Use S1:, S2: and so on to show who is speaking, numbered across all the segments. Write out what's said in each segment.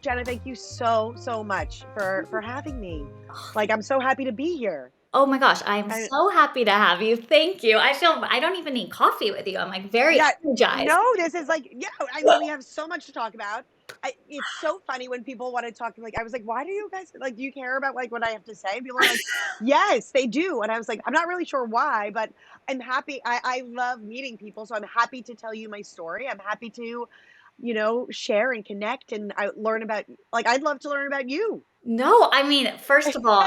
S1: Jenna, thank you so, so much for having me. Like, I'm so happy to be here.
S2: Oh my gosh, I'm
S1: I
S2: so happy to have you. Thank you. I feel I don't even need coffee with you. I'm like very
S1: Yeah,
S2: energized.
S1: no, this is like, yeah, I mean, we have so much to talk about. It's so funny when people want to talk. Like, I was like, why do you guys like? Do you care about like what I have to say? And people are like, yes, they do. And I was like, I'm not really sure why, but I'm happy. I love meeting people, so I'm happy to tell you my story. I'm happy to, share and connect and I learn about. Like, I'd love to learn about you.
S2: No, I mean, first of all,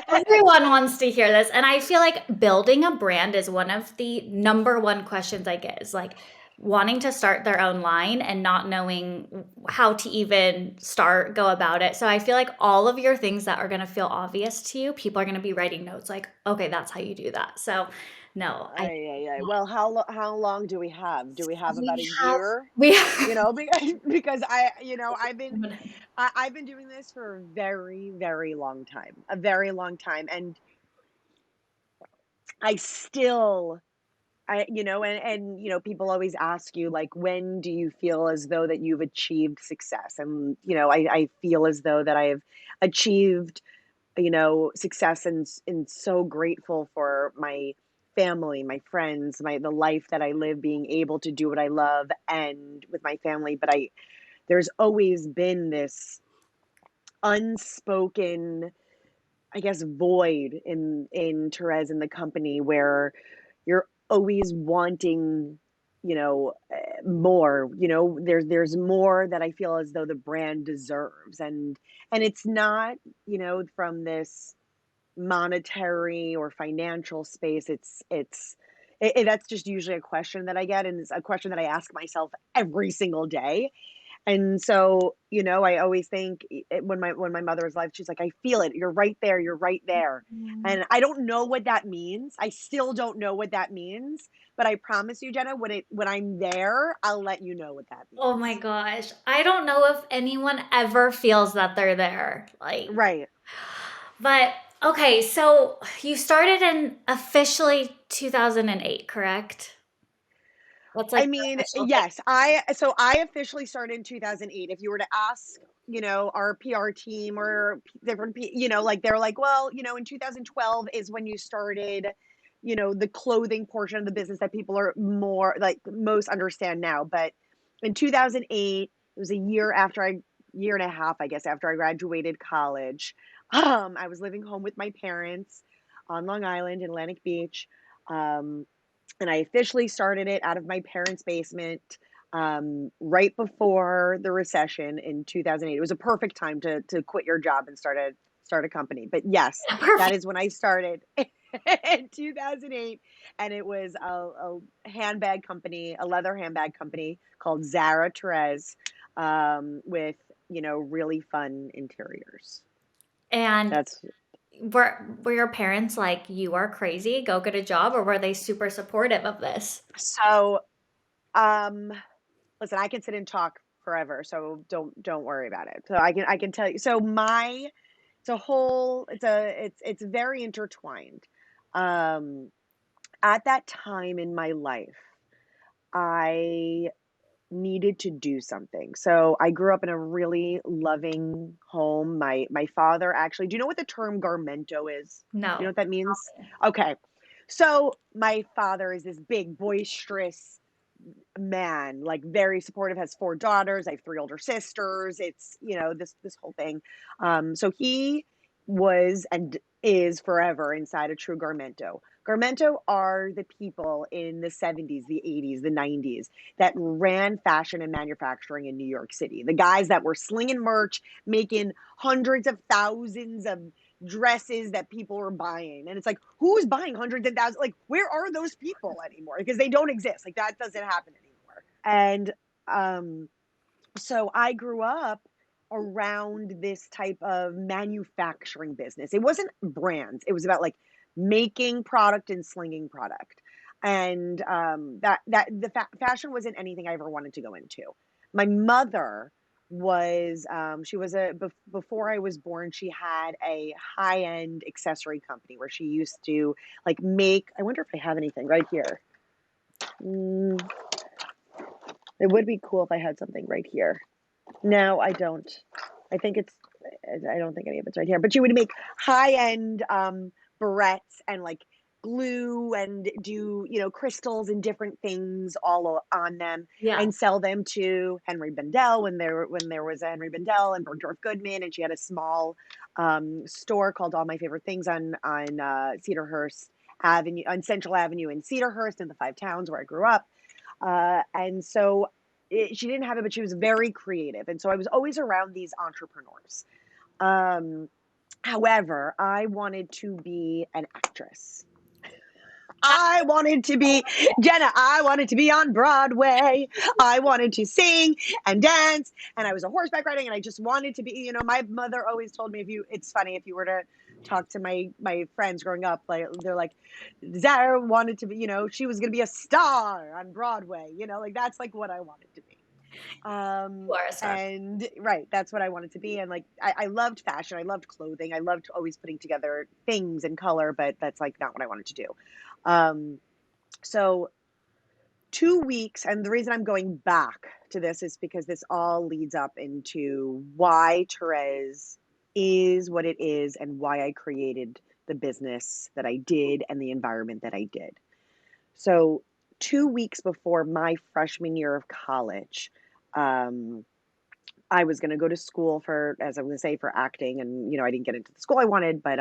S2: everyone wants to hear this, and I feel like building a brand is one of the number one questions I get is like wanting to start their own line and not knowing how to even start, go about it. So I feel like all of your things that are going to feel obvious to you, people are going to be writing notes like, okay, that's how you do that. So no, I
S1: Ay, ay, ay. Well, how long do we have? Do we have about
S2: we
S1: a
S2: have
S1: year?
S2: we
S1: Because I've been doing this for a very, very long time, a very long time, and I still, people always ask you like, when do you feel as though that you've achieved success? And I feel as though that I have achieved success and so grateful for my family, my friends, the life that I live, being able to do what I love and with my family. But there's always been this unspoken, I guess, void in Therese and the company where you're always wanting, more. There's more that I feel as though the brand deserves, and it's not, from this monetary or financial space. That's just usually a question that I get, and it's a question that I ask myself every single day. And so, I always think when my mother was alive, she's like, "I feel it. You're right there. You're right there." And I don't know what that means. I still don't know what that means, but I promise you, Jenna, when I'm there, I'll let you know what that
S2: Oh my
S1: means.
S2: gosh. I don't know if anyone ever feels that they're there. Like,
S1: Right.
S2: but okay, so you started in officially 2008, correct? What's like
S1: I
S2: the
S1: mean,
S2: official date?
S1: yes, I officially started in 2008. If you were to ask, our PR team or different, like they're like, well, in 2012 is when you started, the clothing portion of the business that people are more like most understand now. But in 2008, it was a year and a half, I guess, after I graduated college. I was living home with my parents on Long Island in Atlantic Beach. Um, and I officially started it out of my parents' basement right before the recession in 2008. It was a perfect time to quit your job and start a company. But yes, that
S2: Perfect.
S1: is when I started in 2008, and it was a handbag company, a leather handbag company called Zara Terez, with really fun interiors.
S2: And
S1: That's
S2: were your parents like, you are crazy, go get a job, or were they super supportive of this?
S1: so. Um, Listen, I can sit and talk forever, so don't worry about it. So I can tell you. So it's very intertwined. Um, at that time in my life, I needed to do something. So I grew up in a really loving home. My father actually, do you know what the term garmento is? Do you know
S2: No.
S1: what that means? Okay. So my father is this big, boisterous man, like very supportive, has four daughters. I have three older sisters. It's, this whole thing. So he was and is forever inside a true Garmento. Garmento are the people in the 70s, the 80s, the 90s that ran fashion and manufacturing in New York City. The guys that were slinging merch, making hundreds of thousands of dresses that people were buying. And it's like, who's buying hundreds and thousands? Like, where are those people anymore? Because they don't exist. Like, that doesn't happen anymore. And um, so I grew up around this type of manufacturing business. It wasn't brands, it was about like making product and slinging product. And that the fashion wasn't anything I ever wanted to go into. My mother was she was before I was born, she had a high-end accessory company where she used to like make, I wonder if I have anything right here. Mm, it would be cool if I had something right here. No, I don't. I think it's, I don't think any of it's right here, but she would make high-end barrettes and like glue and do, crystals and different things all on them
S2: Yeah.
S1: and sell them to Henry Bendel when there was a Henry Bendel and Bergdorf Goodman, and she had a small store called All My Favorite Things on Cedarhurst Avenue, on Central Avenue in Cedarhurst in the Five Towns where I grew up. And so she didn't have it, but she was very creative. And so I was always around these entrepreneurs. Um, However, I wanted to be an actress. I wanted to be Jenna. I wanted to be on Broadway. I wanted to sing and dance, and I was a horseback riding, and I just wanted to be. My mother always told me, it's funny, if you were to talk to my friends growing up, like they're like, Zara wanted to be. She was going to be a star on Broadway. Like that's like what I wanted to be.
S2: You are a star.
S1: And right, that's what I wanted to be. And like, I loved fashion. I loved clothing. I loved always putting together things in color, but that's like not what I wanted to do. Um, so 2 weeks, and the reason I'm going back to this is because this all leads up into why Terez is what it is and why I created the business that I did and the environment that I did. So 2 weeks before my freshman year of college, um, I was going to go to school for, as I was going to say, for acting. And, I didn't get into the school I wanted, but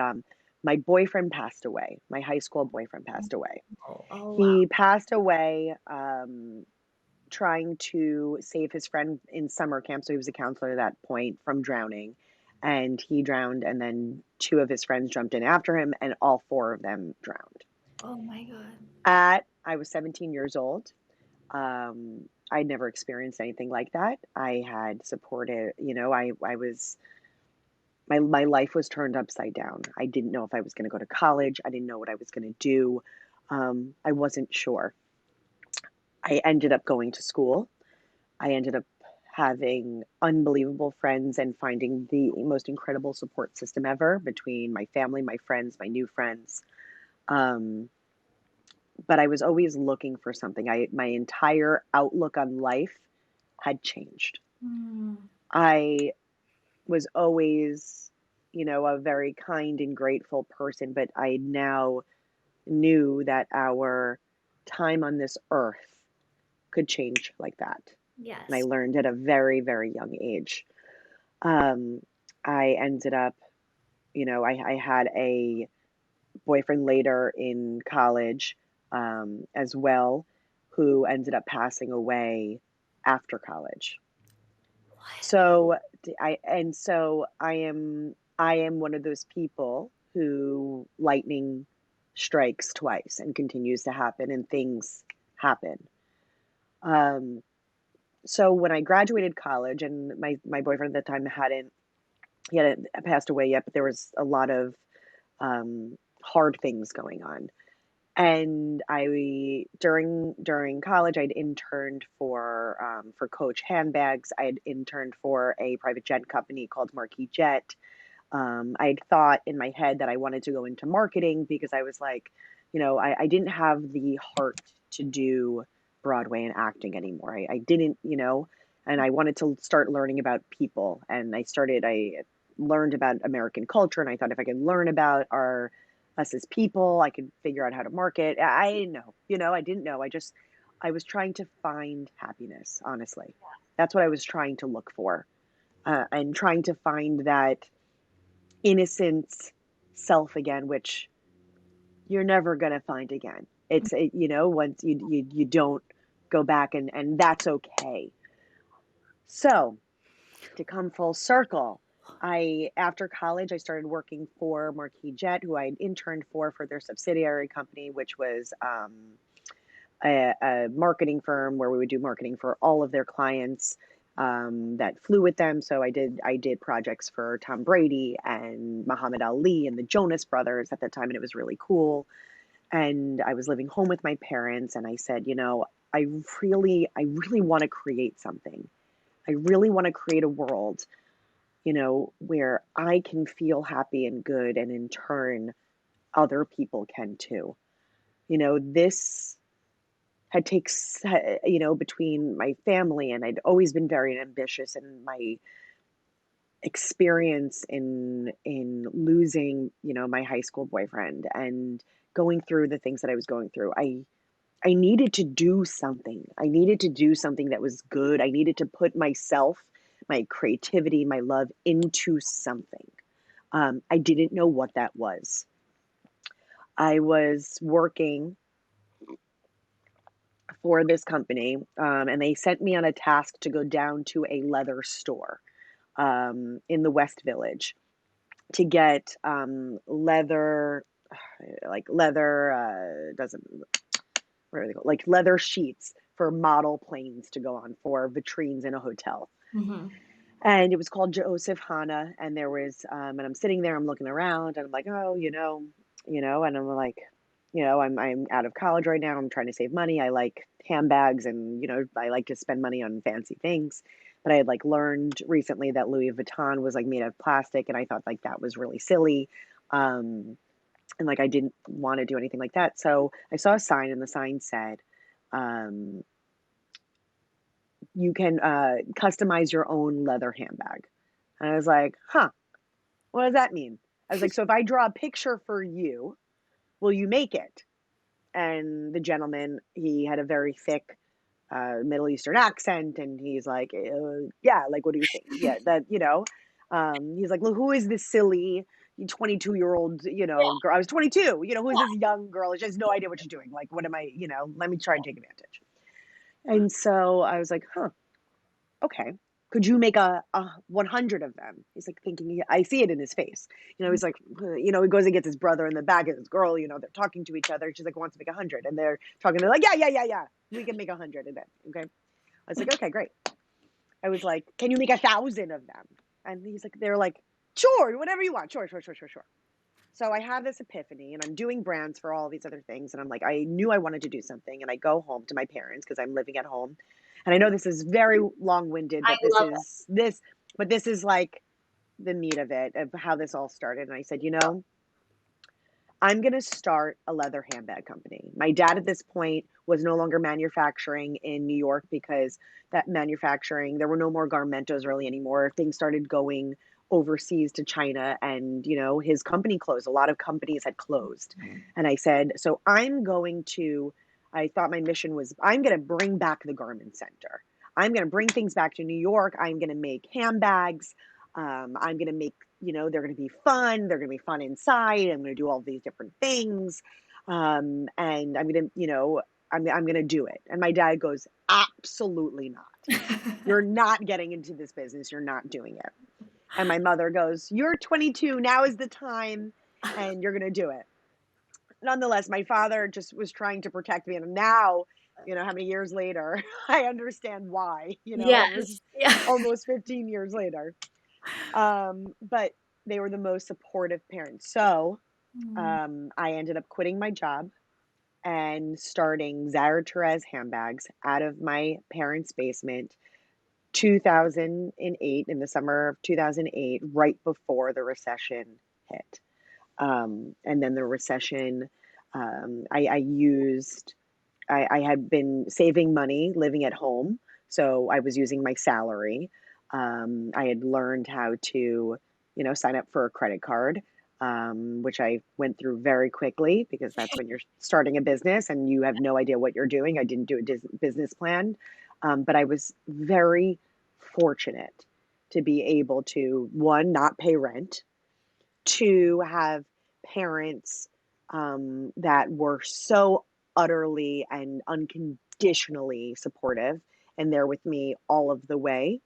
S1: my boyfriend passed away. My high school boyfriend passed away.
S2: Oh, wow.
S1: He passed away trying to save his friend in summer camp. So he was a counselor at that point, from drowning. And he drowned, and then two of his friends jumped in after him, and all four of them drowned.
S2: Oh my God.
S1: I was 17 years old. I'd never experienced anything like that. I had supported, I was, my life was turned upside down. I didn't know if I was going to go to college. I didn't know what I was going to do. I wasn't sure. I ended up going to school. I ended up having unbelievable friends and finding the most incredible support system ever between my family, my friends, my new friends. Um, but I was always looking for something. My entire outlook on life had changed.
S2: Mm.
S1: I was always, a very kind and grateful person, but I now knew that our time on this earth could change like that. And I
S2: Yes.
S1: learned at a very, very young age. Um, I ended up, I had a boyfriend later in college as well, who ended up passing away after college.
S2: What?
S1: So I am one of those people who lightning strikes twice and continues to happen, and things happen. Um, so when I graduated college, and my boyfriend at the time he hadn't passed away yet, but there was a lot of hard things going on. And I during college, I'd interned for Coach handbags. I had interned for a private jet company called Marquis Jet. I had thought in my head that I wanted to go into marketing because I was like, I didn't have the heart to do Broadway and acting anymore. I didn't, and I wanted to start learning about people. And I learned about American culture. And I thought if I could learn about us as people, I could figure out how to market. I didn't know, I didn't know. I was trying to find happiness, honestly. That's what I was trying to look for. And trying to find that innocent self again, which you're never going to find again. Once you don't go back, and that's okay. So to come full circle, after college, I started working for Marquis Jet, who I had interned for their subsidiary company, which was a marketing firm where we would do marketing for all of their clients that flew with them. So I did projects for Tom Brady and Muhammad Ali and the Jonas Brothers at the time, and it was really cool. And I was living home with my parents, and I said, I really want to create something. I really want to create a world, where I can feel happy and good, and in turn, other people can too. This had takes between my family, and I'd always been very ambitious, and experience in losing, my high school boyfriend and going through the things that I was going through. I needed to do something. I needed to do something that was good. I needed to put myself, my creativity, my love into something. I didn't know what that was. I was working for this company, and they sent me on a task to go down to a leather store in the West Village to get leather, like leather, doesn't, what are they called? Like leather sheets for model planes to go on for vitrines in a hotel.
S2: Mhm.
S1: And it was called Joseph Hanna. And there was, and I'm sitting there, I'm looking around, and I'm like, oh, and I'm like, I'm out of college right now. I'm trying to save money. I like handbags, and I like to spend money on fancy things. But I had like learned recently that Louis Vuitton was like made of plastic, and I thought like that was really silly. Um, and like I didn't want to do anything like that. So I saw a sign, and the sign said, um, "You can customize your own leather handbag." And I was like, "Huh, what does that mean?" I was like, "So if I draw a picture for you, will you make it?" And the gentleman, he had a very thick Middle Eastern accent, and he's like, "Yeah, like what do you think? Yeah, that he's like, look, who is this silly 22-year-old, girl? I was 22. Who is this young girl? She has no idea what she's doing. Like, what am I? Let me try and take advantage." And so I was like, "Huh, okay. Could you make a 100 of them?" He's like thinking, I see it in his face. He's like, he goes and gets his brother in the back of his girl, they're talking to each other. She's like, wants to make 100. And they're talking, they're like, yeah, yeah, yeah, yeah. We can make 100 of them. Okay. I was like, okay, great. I was like, can you make 1,000 of them? And they're like, sure, whatever you want. Sure, sure, sure, sure, sure. So I have this epiphany, and I'm doing brands for all these other things. And I'm like, I knew I wanted to do something. And I go home to my parents because I'm living at home. And I know this is very long winded,
S2: I
S1: but this
S2: love
S1: is this, but this is like the meat of it, of how this all started. And I said, I'm going to start a leather handbag company. My dad at this point was no longer manufacturing in New York because that manufacturing, there were no more Garmentos really anymore. Things started going overseas to China, and, his company closed. A lot of companies had closed.
S2: it.
S1: And I said, so I thought my mission was, I'm going to bring back the garment center. I'm going to bring things back to New York. I'm going to make handbags. I'm going to make, they're going to be fun. They're going to be fun inside. I'm going to do all these different things. And I'm going to, I'm going to do it. And my dad goes, absolutely not. You're not getting into this business. You're not doing it. And my mother goes, you're 22. Now is the time. And you're going to do it. Nonetheless, my father just was trying to protect me. And now, how many years later, I understand why,
S2: Yes. Yeah.
S1: almost 15 years later. But they were the most supportive parents. So
S2: Mm.
S1: I ended up quitting my job and starting Zara Terez handbags out of my parents' basement 2008, in the summer of 2008, right before the recession hit. And then the recession, I had been saving money living at home. So I was using my salary. I had learned how to, sign up for a credit card, which I went through very quickly because that's when you're starting a business and you have no idea what you're doing. I didn't do a business plan, but I was very fortunate to be able to, one, not pay rent, two, have parents that were so utterly and unconditionally supportive and there with me all of the way.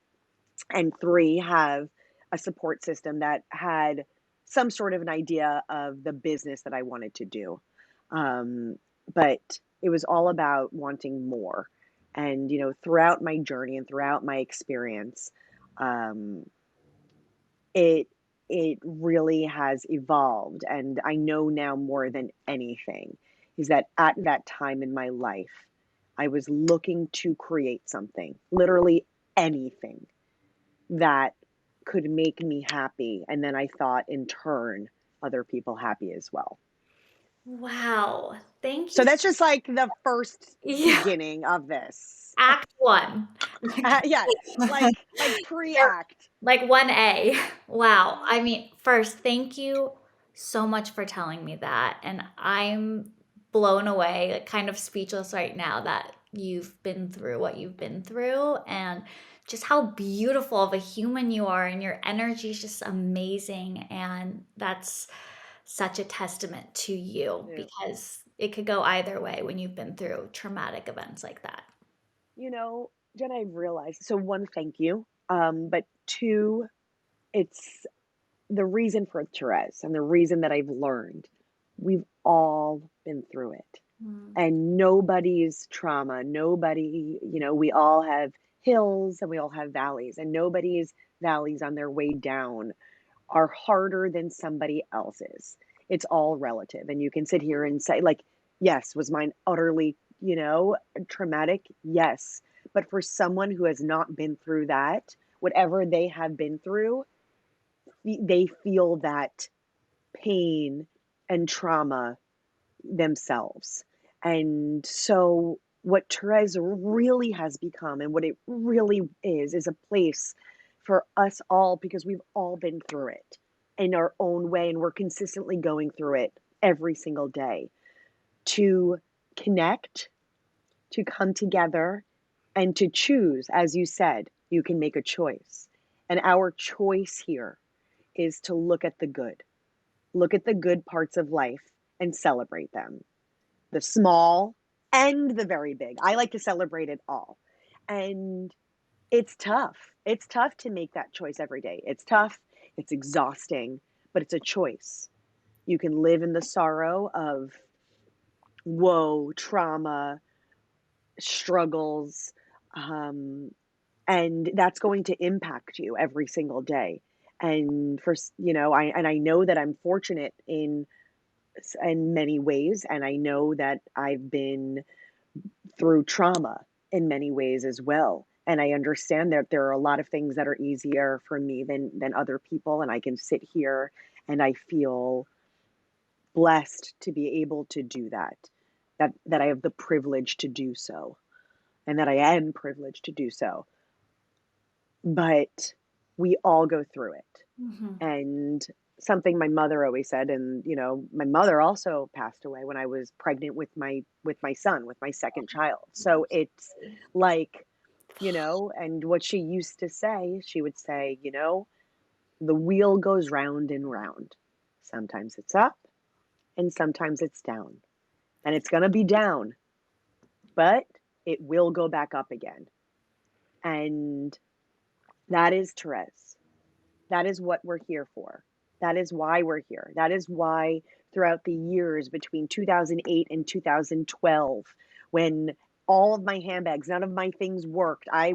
S1: And three, have a support system that had some sort of an idea of the business that I wanted to do. Um, but it was all about wanting more. And, throughout my journey and throughout my experience, um, it it really has evolved, and I know now more than anything is that at that time in my life, I was looking to create something, literally anything that could make me happy, and then I thought in turn other people happy as well.
S2: Wow. Thank
S1: So
S2: you.
S1: that's just like the first
S2: Yeah.
S1: beginning of this.
S2: Act 1.
S1: Yeah, like pre-act.
S2: Like 1A. Wow. I mean, first, thank you so much for telling me that. And I'm blown away, like kind of speechless right now that you've been through what you've been through and just how beautiful of a human you are. And your energy is just amazing. And that's such a testament to you
S1: Yeah.
S2: because it could go either way when you've been through traumatic events like that.
S1: You know, Jen, I realized, so one, thank you. But two, it's the reason for Therese and the reason that I've learned, we've all been through it.
S2: Mm.
S1: And nobody's trauma, nobody, we all have hills and we all have valleys, and nobody's valleys on their way down are harder than somebody else's. It's all relative. And you can sit here and say, like, yes, was mine utterly, traumatic? Yes. But for someone who has not been through that, whatever they have been through, they feel that pain and trauma themselves. And so, what Therese really has become and what it really is a place for us all because we've all been through it in our own way and we're consistently going through it every single day to connect, to come together, and to choose. As you said, you can make a choice. And our choice here is to look at the good parts of life and celebrate them, the small and the very big. I like to celebrate it all. And it's tough. It's tough to make that choice every day. It's tough. It's exhausting, but it's a choice. You can live in the sorrow of woe, trauma, struggles, um, and that's going to impact you every single day. And I know that I'm fortunate in many ways, and I know that I've been through trauma in many ways as well. And I understand that there are a lot of things that are easier for me than other people. And I can sit here and I feel blessed to be able to do that. That I have the privilege to do so and that I am privileged to do so. But we all go through it.
S2: Mm-hmm.
S1: And something my mother always said, and my mother also passed away when I was pregnant with my son, with my second child. So it's like, and what she used to say, she would say, the wheel goes round and round. Sometimes it's up and sometimes it's down. And it's going to be down, but it will go back up again. And that is Therese. That is what we're here for. That is why we're here. That is why throughout the years between 2008 and 2012, when all of my handbags, none of my things worked, I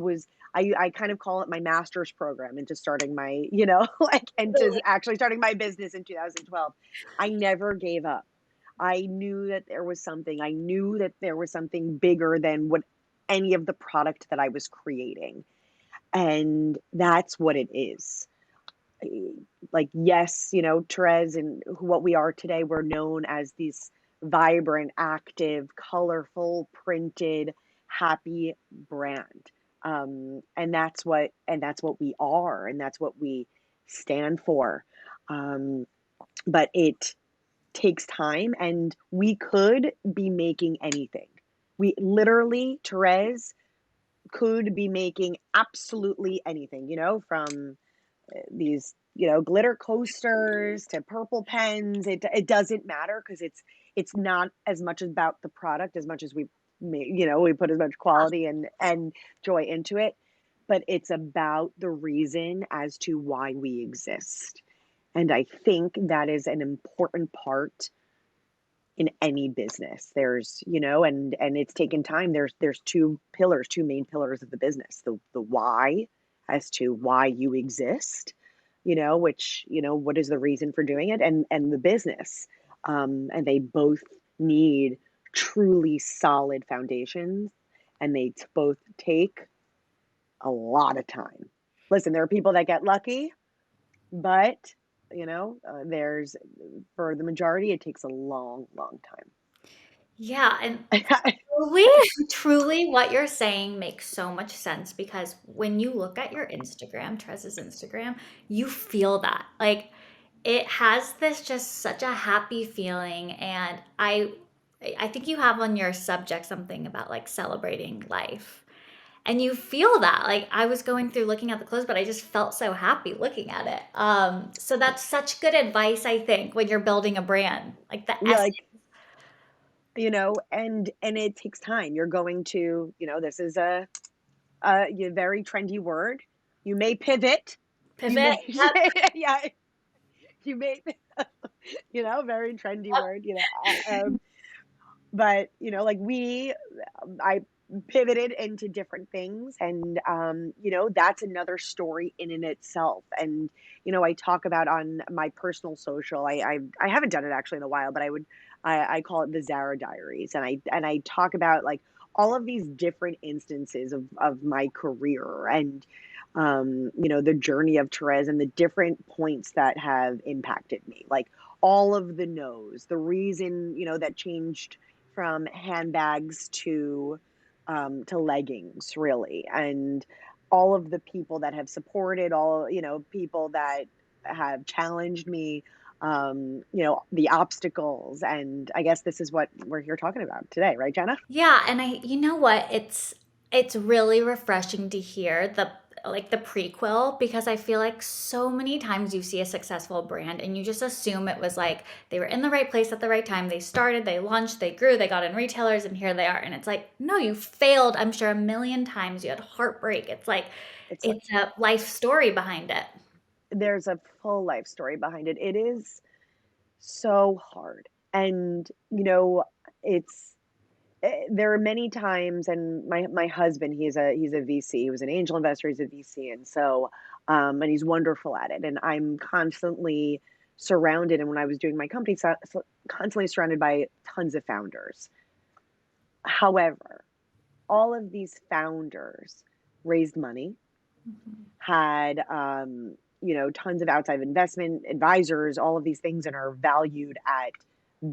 S1: kind of call it my master's program into starting my, like, into actually starting my business in 2012. I never gave up. I knew that there was something. I knew that there was something bigger than what any of the product that I was creating. And that's what it is. Like, yes, Therese and what we are today, we're known as these vibrant, active, colorful, printed, happy brand. And that's what we are, and that's what we stand for. Um, but it takes time, and we could be making anything. We literally, Therese could be making absolutely anything, from these glitter coasters to purple pens. It doesn't matter because it's not as much about the product as much as we put as much quality and joy into it, but it's about the reason as to why we exist. And I think that is an important part in any business. There's and it's taken time. There's two main pillars of the business: the why, as to why you exist, which what is the reason for doing it, and the business. And they both need truly solid foundations, and both take a lot of time. Listen, there are people that get lucky, but there's for the majority, it takes a long, long time.
S2: Yeah, and truly, truly what you're saying makes so much sense because when you look at your Instagram, Terez's Instagram, you feel that. Like it has this just such a happy feeling and I think you have on your subject something about like celebrating life. And you feel that. Like I was going through looking at the clothes, but I just felt so happy looking at it. So that's such good advice, I think, when you're building a brand. Like the
S1: Yeah,
S2: essence
S1: like, and it takes time. You're going to, this is a very trendy word. You may pivot. You
S2: pivot.
S1: may,
S2: Yep.
S1: yeah, you may, very trendy word, but like I pivoted into different things, and that's another story in itself. And I talk about on my personal social. I haven't done it actually in a while, but I call it the Zara Diaries, and I talk about like all of these different instances of my career, and the journey of Terez and the different points that have impacted me, like all of the no's, the reason that changed from handbags to leggings, really, and all of the people that have supported, all people that have challenged me, the obstacles, and I guess this is what we're here talking about today, right, Jenna?
S2: Yeah, and you know what? It's really refreshing to hear the prequel because I feel like so many times you see a successful brand and you just assume it was like they were in the right place at the right time. They started, they launched, they grew, they got in retailers, and here they are. And it's like, no, you failed, I'm sure, a million times. You had heartbreak. It's like
S1: It's like
S2: it's a life story behind it.
S1: there's a full life story behind it. It is so hard, and it's there are many times, and my husband, he's a VC. He was an angel investor. He's a VC, and so and he's wonderful at it. And I'm constantly surrounded. And when I was doing my company, constantly surrounded by tons of founders. However, all of these founders raised money,
S2: Mhm.
S1: had tons of outside investment advisors, all of these things, and are valued at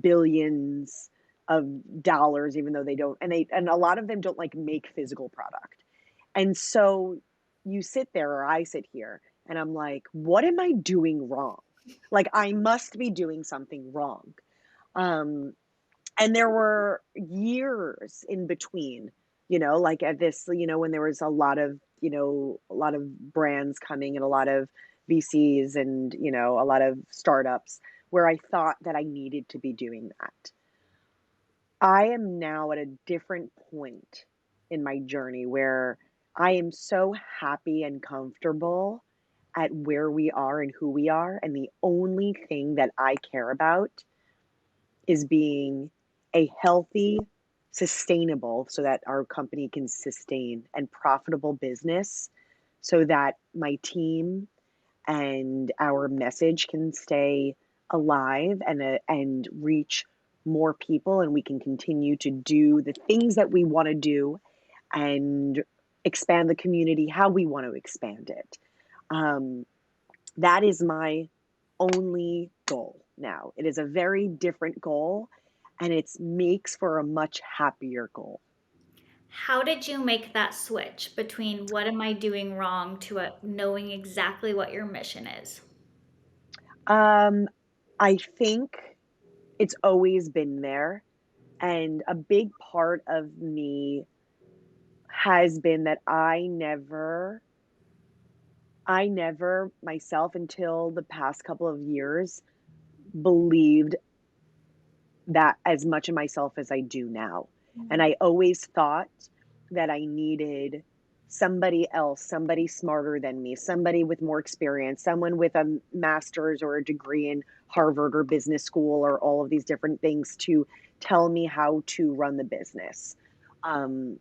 S1: billions of dollars, even though they don't, and a lot of them don't like make physical product. And so you sit there, or I sit here, and I'm like, what am I doing wrong? Like, I must be doing something wrong. um and there were years in between, like at this, when there was a lot of brands coming, and a lot of VCs, and a lot of startups, where I thought that I needed to be doing that. I am now at a different point in my journey where I am so happy and comfortable at where we are and who we are, and the only thing that I care about is being a healthy, sustainable, so that our company can sustain, and profitable business, so that my team and our message can stay alive, and reach more people, and we can continue to do the things that we want to do, and expand the community how we want to expand it. Um, that is my only goal now. It is a very different goal, and it makes for a much happier goal.
S2: How did you make that switch between what am I doing wrong to knowing exactly what your mission is?
S1: Um, I think it's always been there. And a big part of me has been that I never myself, until the past couple of years, believed that as much of myself as I do now. And
S2: Mhm.
S1: I always thought that I needed somebody else, somebody smarter than me, somebody with more experience, someone with a master's or a degree in Harvard or business school, or all of these different things, to tell me how to run the business. Um,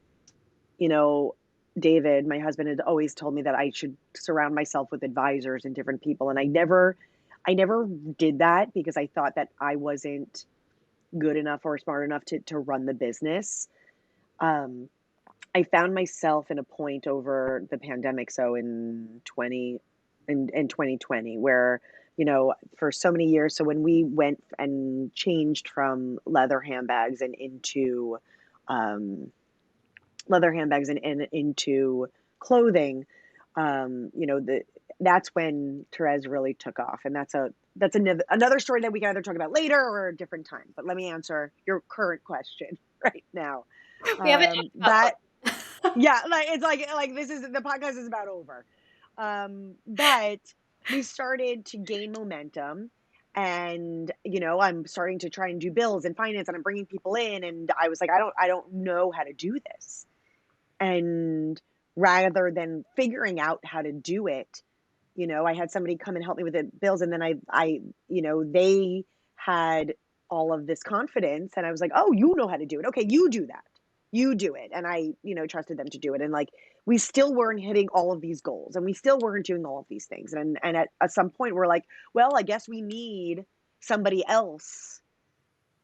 S1: you know, David, my husband, had always told me that I should surround myself with advisors and different people. And I never did that, because I thought that I wasn't good enough or smart enough to run the business. Um, I found myself in a point over the pandemic, so in 2020, where for so many years. So when we went and changed from leather handbags and into um, into clothing, that's when Terez really took off, and that's another story that we can either talk about later or a different time. But let me answer your current question right now.
S2: We haven't
S1: That Yeah, like it's like this is the podcast is about over. But we started to gain momentum, and I'm starting to try and do bills and finance, and I'm bringing people in, and I was like, I don't know how to do this. And rather than figuring out how to do it, I had somebody come and help me with the bills, and then they had all of this confidence, and I was like, oh, you know how to do it. Okay, you do that. You do it. And I, trusted them to do it. And like, we still weren't hitting all of these goals, and we still weren't doing all of these things. And at some point we're like, well, I guess we need somebody else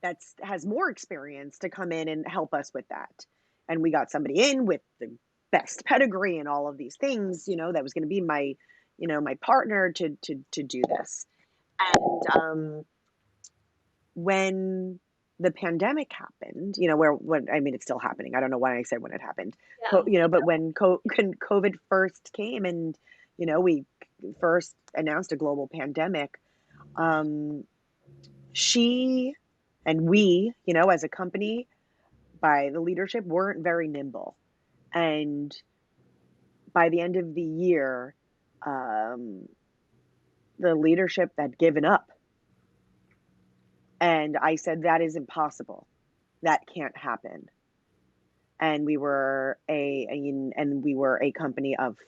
S1: that's has more experience to come in and help us with that. And we got somebody in with the best pedigree and all of these things, that was going to be my partner to do this. And when the pandemic happened, it's still happening. I don't know why I said when it happened.
S2: Yeah.
S1: But when COVID first came, and we first announced a global pandemic, she and we, as a company, by the leadership, weren't very nimble. And by the end of the year, um, the leadership had given up. And I said, that is impossible. That can't happen. And we were a company of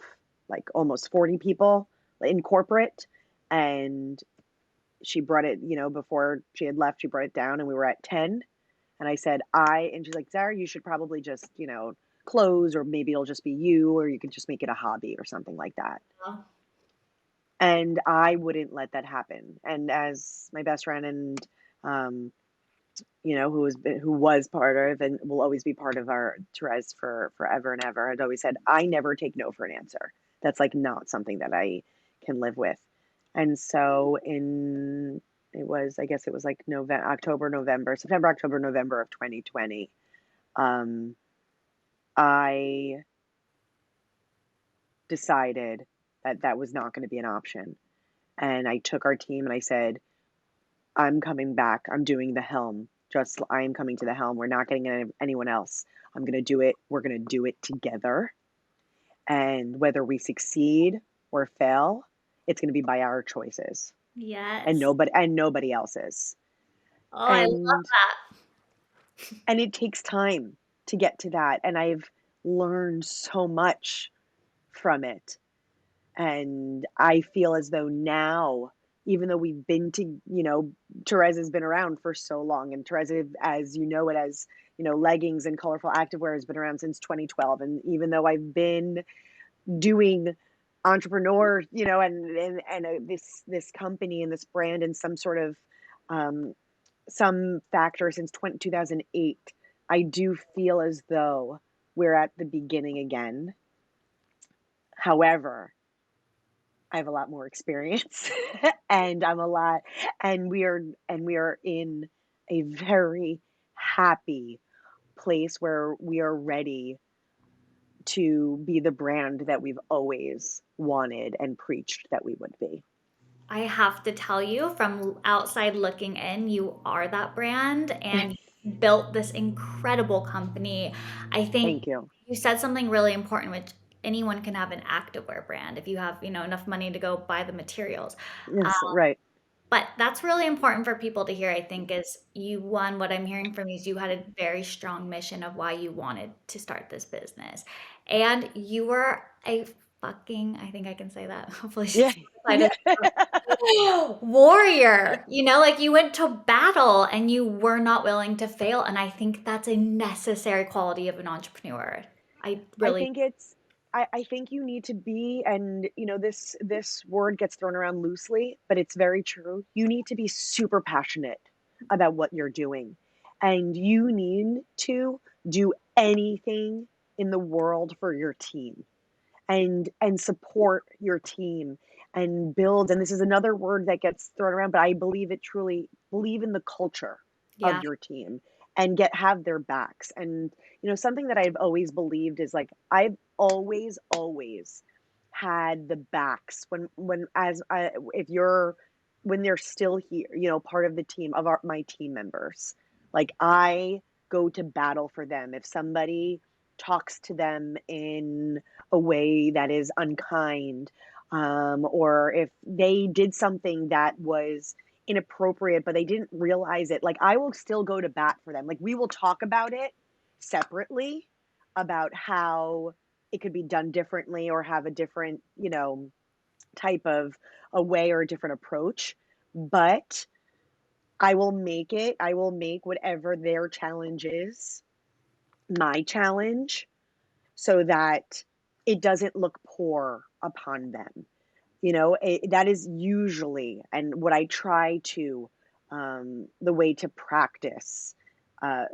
S1: like almost 40 people in corporate. And she brought it, before she had left, she brought it down, and we were at 10. And I said, and she's like, Zara, you should probably just, close, or maybe it'll just be you, or you can just make it a hobby or something like that. And I wouldn't let that happen. And as my best friend, and who was part of and will always be part of our Terez for forever and ever, had always said, I never take no for an answer. That's like not something that I can live with. And so I guess it was like September, October, November of 2020. I decided that that was not going to be an option. And I took our team and I said, I'm coming back. I'm doing the helm. I am coming to the helm. We're not getting anyone else. I'm going to do it. We're going to do it together. And whether we succeed or fail, it's going to be by our choices.
S2: Yes.
S1: And nobody else's.
S2: Oh, I love that.
S1: And it takes time to get to that. And I've learned so much from it. And I feel as though now, even though we've been to, Terez has been around for so long, and Terez, as leggings and colorful activewear has been around since 2012. And even though I've been doing entrepreneur, this company and this brand and some sort of some factor since 2008, I do feel as though we're at the beginning again. However, I have a lot more experience and we are in a very happy place where we are ready to be the brand that we've always wanted and preached that we would be.
S2: I have to tell you, from outside looking in, you are that brand and you built this incredible company. I think
S1: Thank you.
S2: you said something really important, which anyone can have an activewear brand if you have, enough money to go buy the materials.
S1: Yes, right.
S2: But that's really important for people to hear, I think, is what I'm hearing from you is you had a very strong mission of why you wanted to start this business. And you were a fucking, I think I can say that. Hopefully she's
S1: Yeah.
S2: warrior. Like you went to battle and you were not willing to fail. And I think that's a necessary quality of an entrepreneur. I
S1: I
S2: really,
S1: think it's I think you need to be, and this word gets thrown around loosely, but it's very true. You need to be super passionate about what you're doing. And you need to do anything in the world for your team, and support your team, and build, and this is another word that gets thrown around, but I believe in the culture of
S2: Yeah.
S1: your team and have their backs. And something that I've always believed is like I've always had the backs when as I if you're when they're still here, part of the team of my team members. Like I go to battle for them if somebody talks to them in a way that is unkind, or if they did something that was inappropriate, but they didn't realize it. Like I will still go to bat for them. Like we will talk about it separately about how it could be done differently or have a different, type of a way or a different approach. But I will make whatever their challenge is my challenge so that it doesn't look poor upon them. That is usually, and what I try to, the way to practice uh,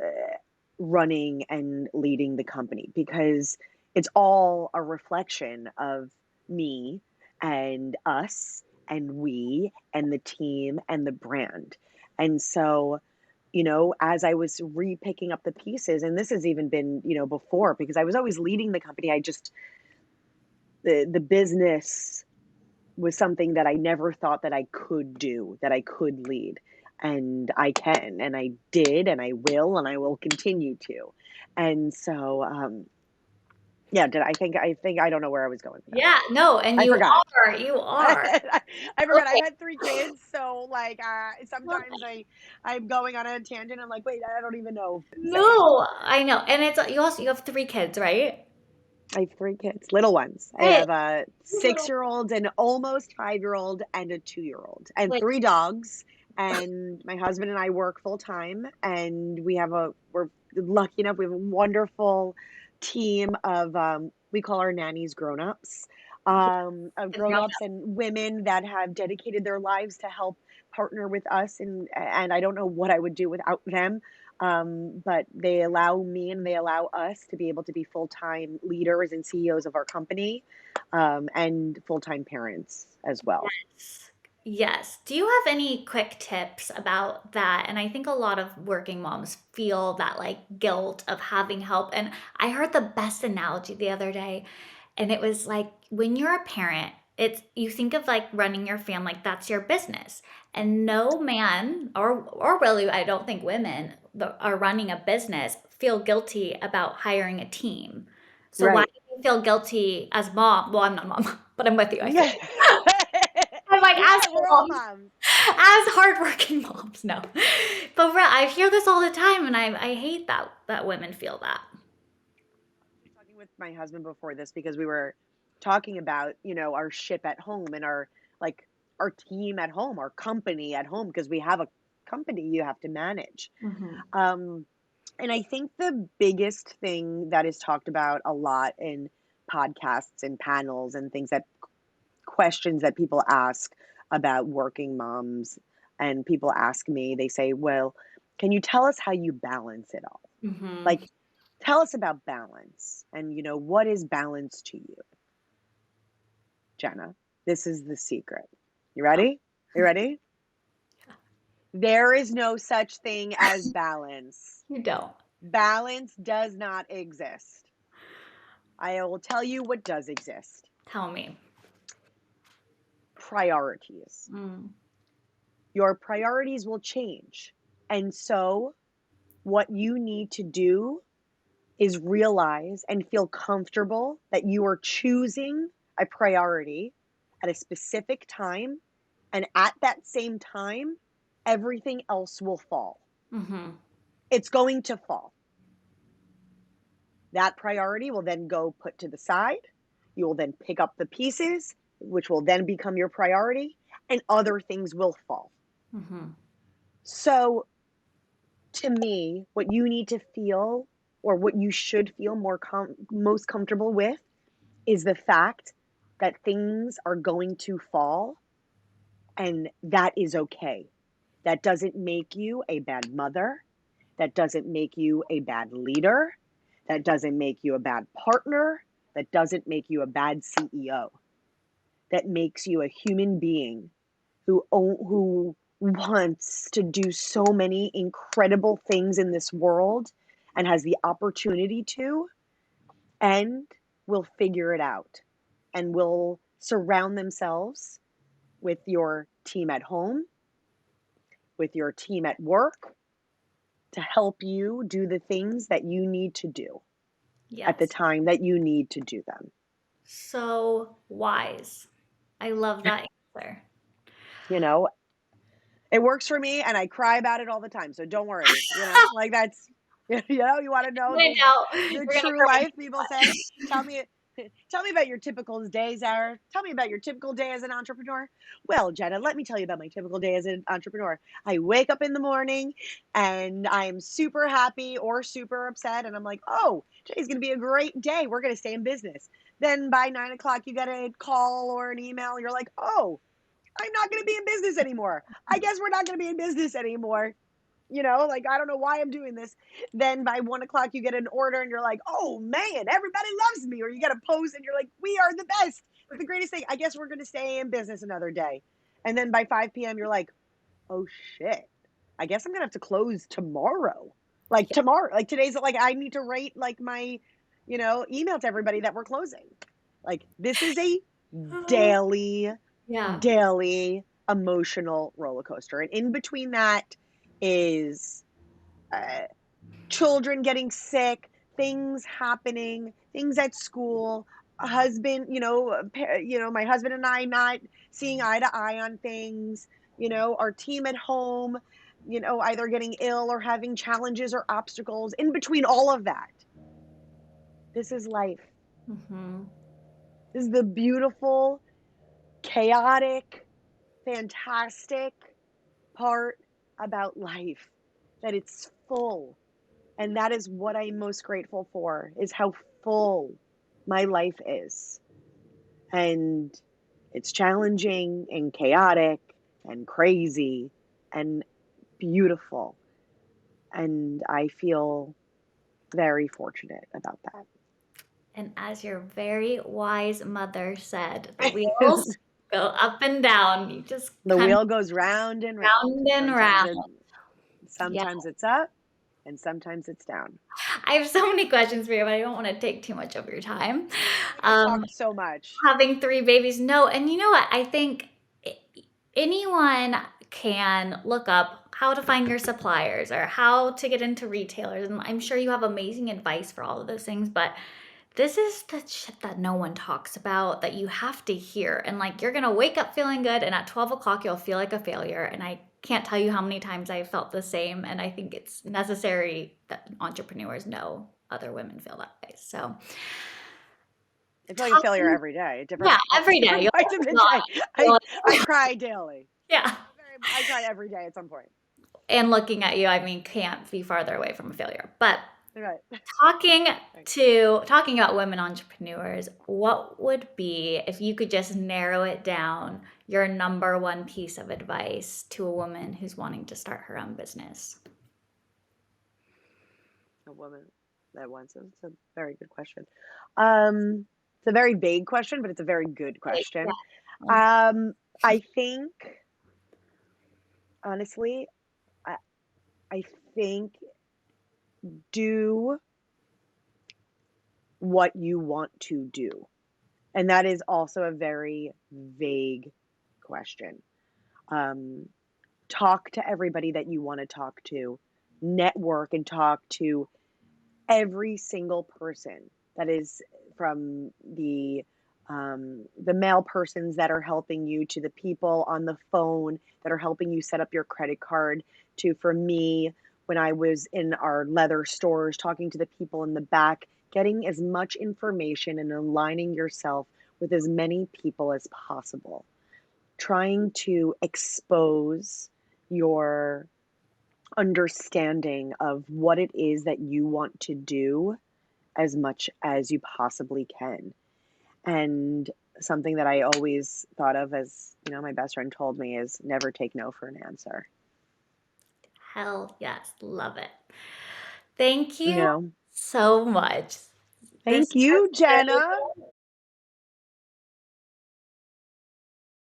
S1: running and leading the company, because it's all a reflection of me and us and we and the team and the brand. And so, as I was re-picking up the pieces, and this has even been, before, because I was always leading the company, the business was something that I never thought that I could do, that I could lead. And I can, and I did, and I will, and I will continue to. And so, yeah, I don't know where I was going with that.
S2: Yeah, no, and
S1: I forgot.
S2: you are.
S1: I forgot. I've
S2: Okay.
S1: had 3 kids, so like sometimes I'm going on a tangent. I'm like, wait, I don't even know what I'm saying.
S2: No, I know. And you have 3 kids, right?
S1: I have 3 kids, little ones. I
S2: Right.
S1: have a
S2: You little
S1: 6-year-old, an almost 5-year-old, and a 2-year-old, and
S2: like
S1: 3 dogs. And my husband and I work full time, and we're lucky enough. We have a wonderful team of we call our nannies grown-ups, of
S2: it's grown
S1: grown-ups and women that have dedicated their lives to help partner with us. And I don't know what I would do without them, but they allow me and they allow us to be able to be full-time leaders and CEOs of our company, and full-time parents as well.
S2: Yes. Yes. Do you have any quick tips about that? And I think a lot of working moms feel that like guilt of having help. And I heard the best analogy the other day, and it was like when you're a parent, it's you think of like running your family like that's your business. And no man or really I don't think women that are running a business feel guilty about hiring a team. So why
S1: Right.
S2: do you feel guilty as mom? Well, I'm not a mom, but I'm with you. I feel
S1: Yeah.
S2: I'm like, as
S1: We're all
S2: moms,
S1: moms.
S2: as hardworking moms, no. But I hear this all the time, and I hate that women feel that.
S1: Talking with my husband before this because we were talking about, our ship at home and like our team at home, our company at home, because we have a company you have to manage.
S2: Mhm.
S1: Um, and I think the biggest thing that is talked about a lot in podcasts and panels and things, that questions that people ask about working moms, and people ask me, they say, well, can you tell us how you balance it all?
S2: Mhm.
S1: Like, tell us about balance. And, what is balance to you, Jenna? This is the secret. You ready? You ready? There is no such thing as balance.
S2: You don't.
S1: Balance does not exist. I will tell you what does exist:
S2: Tell me.
S1: priorities.
S2: Mm.
S1: Your priorities will change. And so, what you need to do is realize and feel comfortable that you are choosing a priority at a specific time. And at that same time, everything else will fall.
S2: Mhm.
S1: It's going to fall. That priority will then go put to the side. You will then pick up the pieces, which will then become your priority, and other things will fall.
S2: Mhm.
S1: So, to me, what you need to feel, or what you should feel most comfortable with, is the fact that things are going to fall, and that is okay. That doesn't make you a bad mother. That doesn't make you a bad leader. That doesn't make you a bad partner. That doesn't make you a bad CEO. that makes you a human being who wants to do so many incredible things in this world and has the opportunity to, and will figure it out and will surround themselves with your team at home, with your team at work, to help you do the things that you need to do at the
S2: Yes.
S1: time that you need to do them.
S2: So wise. I love that answer.
S1: You know, it works for me and I cry about it all the time. So don't worry, like that's, you want to know
S2: I know.
S1: the
S2: We're gonna
S1: true
S2: cry.
S1: life, people say, tell me, tell me about your typical day, Zara. Tell me about your typical day as an entrepreneur. Well, Jenna, let me tell you about my typical day as an entrepreneur. I wake up in the morning and I'm super happy or super upset. And I'm like, oh, today's going to be a great day. We're going to stay in business. Then by 9 o'clock, you get a call or an email. You're like, oh, I'm not going to be in business anymore. I guess we're not going to be in business anymore. Like, I don't know why I'm doing this. Then by 1 o'clock, you get an order and you're like, oh man, everybody loves me. Or you get a post and you're like, we are the best. It's the greatest thing. I guess we're going to stay in business another day. And then by 5 p.m., you're like, oh shit, I guess I'm going to have to close tomorrow. Like tomorrow, like today's like, I need to rate like my, email to everybody that we're closing. Like this is a daily
S2: Yeah.
S1: daily emotional roller coaster. And in between that is uh, children getting sick, things happening, things at school, a husband, my husband and I not seeing eye to eye on things, our team at home, either getting ill or having challenges or obstacles. In between all of that, this is life.
S2: Mm-hmm.
S1: This is the beautiful, chaotic, fantastic part about life, that it's full. And that is what I'm most grateful for, is how full my life is. And it's challenging and chaotic and crazy and beautiful. And I feel very fortunate about
S2: And as your very wise mother said, the
S1: that.
S2: wheels go up and down. You just
S1: The
S2: kind of
S1: wheel goes round and round.
S2: round and
S1: Sometimes
S2: round.
S1: it
S2: Yeah.
S1: sometimes it's up and sometimes it's down.
S2: I have so many questions for you, but I don't want to take too much of your time.
S1: I've talked so much.
S2: Having three babies, no. And you know what? I think anyone can look up how to find your suppliers or how to get into retailers. And I'm sure you have amazing advice for all of those things, but this is the shit that no one talks about that you have to hear. And like, you're going to wake up feeling good, and at 12 o'clock, you'll feel like a failure. And I can't tell you how many times I felt the same. And I think it's necessary that entrepreneurs know other women feel that way. So,
S1: I feel like a failure every day,
S2: yeah, every day.
S1: different
S2: You'll
S1: parts of the
S2: not
S1: day.
S2: feel
S1: I cry daily.
S2: yeah.
S1: I cry every day at some point.
S2: And looking at you, I mean, can't be farther away from a failure. But
S1: Right.
S2: talking about women entrepreneurs, what would be, if you could just narrow it down, your number one piece of advice to a woman who's wanting to start her own business?
S1: A woman that wants it. It's a very good question. It's a very vague question, but it's a very good question.
S2: Yeah.
S1: I think, honestly, I, I think do what you want to do. And that is also a very vague question. Um, Talk to everybody that you want to talk to, network and talk to every single person that is, from the male persons that are helping you, to the people on the phone that are helping you set up your credit card, to, for me, when I was in our leather stores, talking to the people in the back, getting as much information and aligning yourself with as many people as possible, trying to expose your understanding of what it is that you want to do as much as you possibly can. And something that I always thought of, as my best friend told me, is never take no for an answer.
S2: Hell yes, love it. Thank
S1: You
S2: you
S1: know,
S2: so much. This
S1: thank you,
S2: has been
S1: Jenna.